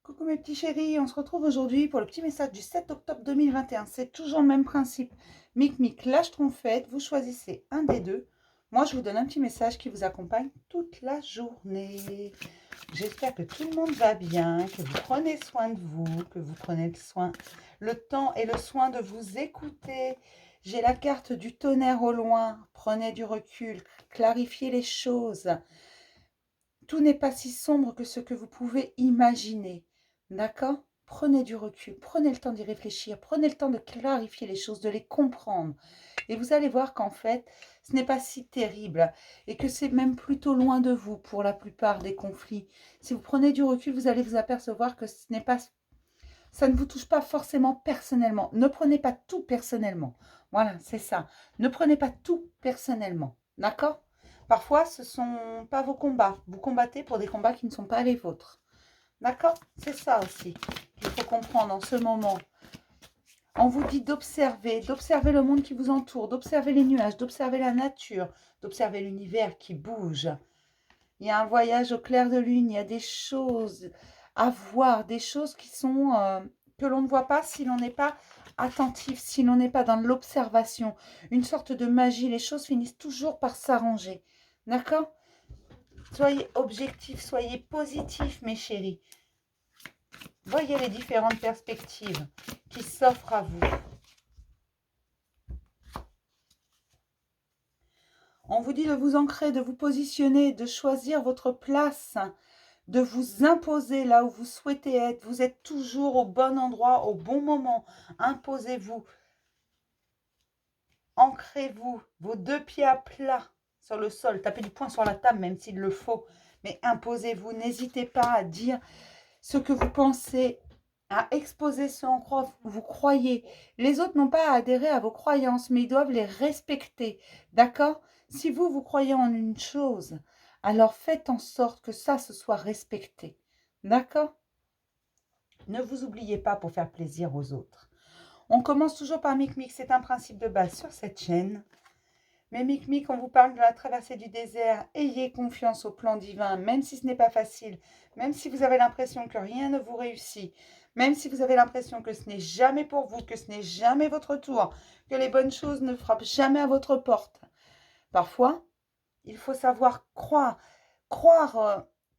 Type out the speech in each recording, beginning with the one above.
Coucou mes petits chéris, on se retrouve aujourd'hui pour le petit message du 7 octobre 2021. C'est toujours le même principe. Mic, lâche trompette, vous choisissez un des deux. Moi, je vous donne un petit message qui vous accompagne toute la journée. J'espère que tout le monde va bien, que vous prenez soin de vous, que vous prenez le temps et le soin de vous écouter. J'ai la carte du tonnerre au loin. Prenez du recul, clarifiez les choses. Tout n'est pas si sombre que ce que vous pouvez imaginer. D'accord? Prenez du recul, prenez le temps d'y réfléchir, prenez le temps de clarifier les choses, de les comprendre. Et vous allez voir qu'en fait, ce n'est pas si terrible et que c'est même plutôt loin de vous pour la plupart des conflits. Si vous prenez du recul, vous allez vous apercevoir que ça ne vous touche pas forcément personnellement. Ne prenez pas tout personnellement. Voilà, c'est ça. Ne prenez pas tout personnellement. D'accord? Parfois, ce ne sont pas vos combats. Vous combattez pour des combats qui ne sont pas les vôtres. D'accord? C'est ça aussi qu'il faut comprendre en ce moment. On vous dit d'observer le monde qui vous entoure, d'observer les nuages, d'observer la nature, d'observer l'univers qui bouge. Il y a un voyage au clair de lune, il y a des choses à voir, des choses qui sont que l'on ne voit pas si l'on n'est pas attentif, si l'on n'est pas dans l'observation. Une sorte de magie, les choses finissent toujours par s'arranger. D'accord? Soyez objectifs, soyez positifs, mes chéris. Voyez les différentes perspectives qui s'offrent à vous. On vous dit de vous ancrer, de vous positionner, de choisir votre place, de vous imposer là où vous souhaitez être. Vous êtes toujours au bon endroit, au bon moment. Imposez-vous. Ancrez-vous, vos deux pieds à plat sur le sol. Tapez du poing sur la table, même s'il le faut. Mais imposez-vous. N'hésitez pas à dire ce que vous pensez, à exposer ce en quoi vous croyez. Les autres n'ont pas à adhérer à vos croyances, mais ils doivent les respecter. D'accord? Si vous, vous croyez en une chose, alors faites en sorte que ça se soit respecté. D'accord? Ne vous oubliez pas pour faire plaisir aux autres. On commence toujours par Mic, c'est un principe de base sur cette chaîne. Mais Mic, on vous parle de la traversée du désert. Ayez confiance au plan divin, même si ce n'est pas facile, même si vous avez l'impression que rien ne vous réussit, même si vous avez l'impression que ce n'est jamais pour vous, que ce n'est jamais votre tour, que les bonnes choses ne frappent jamais à votre porte. Parfois, il faut savoir croire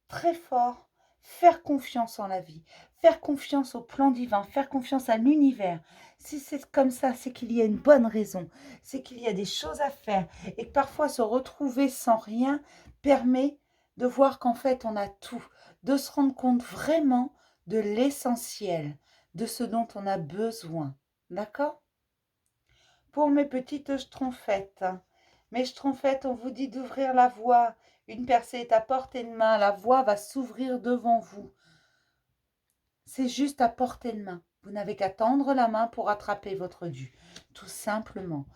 très fort, faire confiance en la vie, faire confiance au plan divin, faire confiance à l'univers. Si c'est comme ça, c'est qu'il y a une bonne raison, c'est qu'il y a des choses à faire et que parfois se retrouver sans rien permet de voir qu'en fait on a tout, de se rendre compte vraiment de l'essentiel, de ce dont on a besoin. D'accord? Pour mes petites schtroumpfettes, mes schtroumpfettes, on vous dit d'ouvrir la voie. Une percée est à portée de main. La voie va s'ouvrir devant vous. C'est juste à portée de main. Vous n'avez qu'à tendre la main pour attraper votre dû. Tout simplement.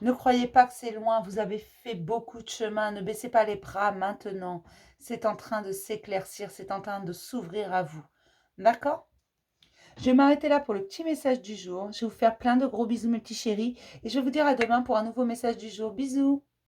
Ne croyez pas que c'est loin. Vous avez fait beaucoup de chemin. Ne baissez pas les bras maintenant. C'est en train de s'éclaircir. C'est en train de s'ouvrir à vous. D'accord? Je vais m'arrêter là pour le petit message du jour. Je vais vous faire plein de gros bisous, mes petits chéris. Et je vais vous dire à demain pour un nouveau message du jour. Bisous!